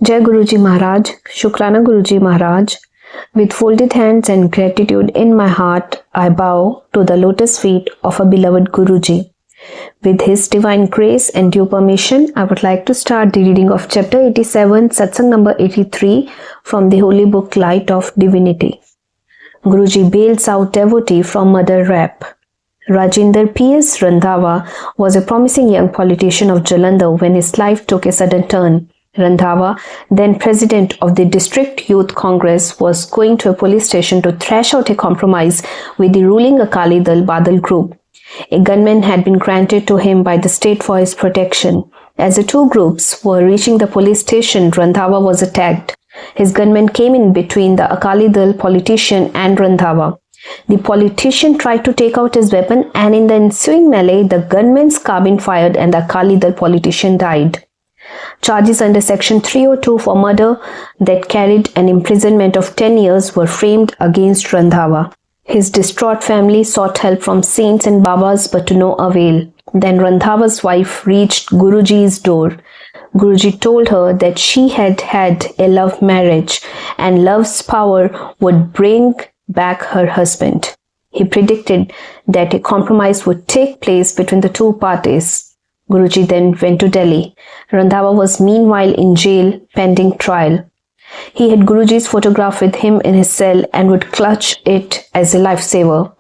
Jai Guruji Maharaj, Shukrana Guruji Maharaj. With folded hands and gratitude in my heart, I bow to the lotus feet of a beloved Guruji. With his divine grace and due permission, I would like to start the reading of chapter 87, Satsang number 83 from the holy book Light of Divinity. Guruji bails out devotee from mother rap. Rajinder P.S. Randhawa was a promising young politician of Jalandhar when his life took a sudden turn. Randhawa, then president of the District Youth Congress, was going to a police station to thrash out a compromise with the ruling Akali Dal Badal group. A gunman had been granted to him by the state for his protection. As the two groups were reaching the police station, Randhawa was attacked. His gunman came in between the Akali Dal politician and Randhawa. The politician tried to take out his weapon, and in the ensuing melee, the gunman's carbine fired and the Akali Dal politician died. Charges under Section 302 for murder that carried an imprisonment of 10 years were framed against Randhawa. His distraught family sought help from saints and Babas but to no avail. Then Randhawa's wife reached Guruji's door. Guruji told her that she had had a love marriage and love's power would bring back her husband. He predicted that a compromise would take place between the two parties. Guruji then went to Delhi. Randhawa was meanwhile in jail pending trial. He had Guruji's photograph with him in his cell and would clutch it as a lifesaver.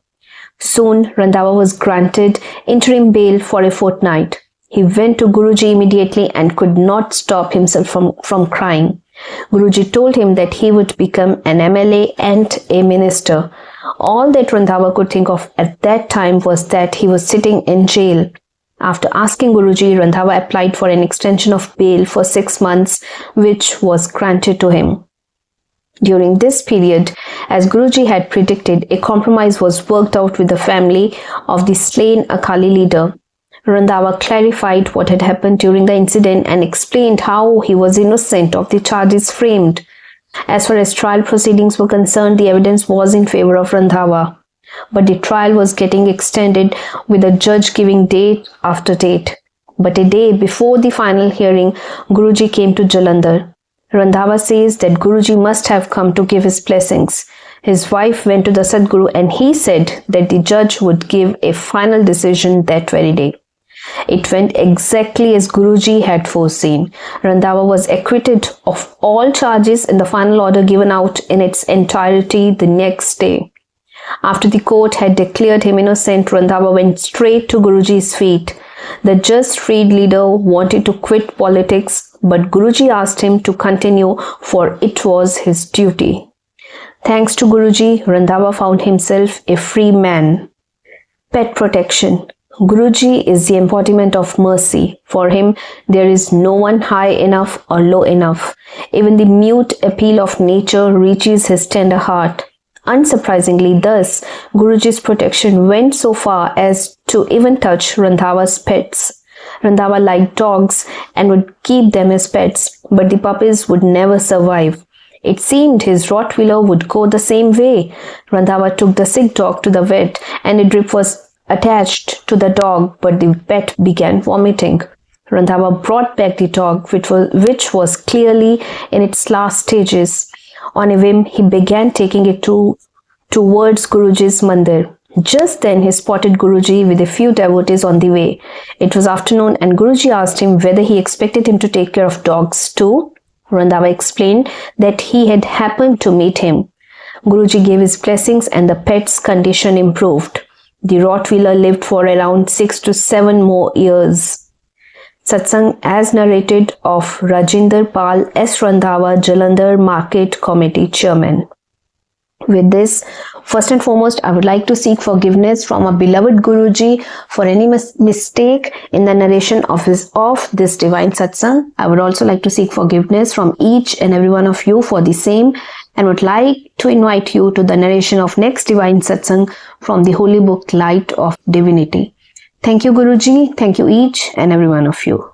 Soon, Randhawa was granted interim bail for a fortnight. He went to Guruji immediately and could not stop himself from crying. Guruji told him that he would become an MLA and a minister. All that Randhawa could think of at that time was that he was sitting in jail. After asking Guruji, Randhawa applied for an extension of bail for 6 months, which was granted to him. During this period, as Guruji had predicted, a compromise was worked out with the family of the slain Akali leader. Randhawa clarified what had happened during the incident and explained how he was innocent of the charges framed. As far as trial proceedings were concerned, the evidence was in favor of Randhawa. But the trial was getting extended, with the judge giving date after date. But a day before the final hearing, Guruji came to Jalandhar. Randhawa says that Guruji must have come to give his blessings. His wife went to the Sadguru and he said that the judge would give a final decision that very day. It went exactly as Guruji had foreseen. Randhawa was acquitted of all charges and the final order given out in its entirety the next day. After the court had declared him innocent, Randhawa went straight to Guruji's feet. The just freed leader wanted to quit politics, but Guruji asked him to continue, for it was his duty. Thanks to Guruji, Randhawa found himself a free man. Pet protection. Guruji is the embodiment of mercy. For him, there is no one high enough or low enough. Even the mute appeal of nature reaches his tender heart. Unsurprisingly, thus, Guruji's protection went so far as to even touch Randhawa's pets. Randhawa liked dogs and would keep them as pets, but the puppies would never survive. It seemed his Rottweiler would go the same way. Randhawa took the sick dog to the vet and a drip was attached to the dog, but the pet began vomiting. Randhawa brought back the dog, which was clearly in its last stages. On a whim, he began taking it towards Guruji's mandir. Just then, he spotted Guruji with a few devotees on the way. It was afternoon and Guruji asked him whether he expected him to take care of dogs too. Randhawa explained that he had happened to meet him. Guruji gave his blessings and the pet's condition improved. The Rottweiler lived for around 6 to 7 more years. Satsang as narrated of Rajinder Pal S. Randhawa, Jalandhar Market Committee Chairman. With this, first and foremost, I would like to seek forgiveness from our beloved Guruji for any mistake in the narration of this divine satsang. I would also like to seek forgiveness from each and every one of you for the same, and would like to invite you to the narration of next divine satsang from the holy book Light of Divinity. Thank you, Guruji. Thank you each and every one of you.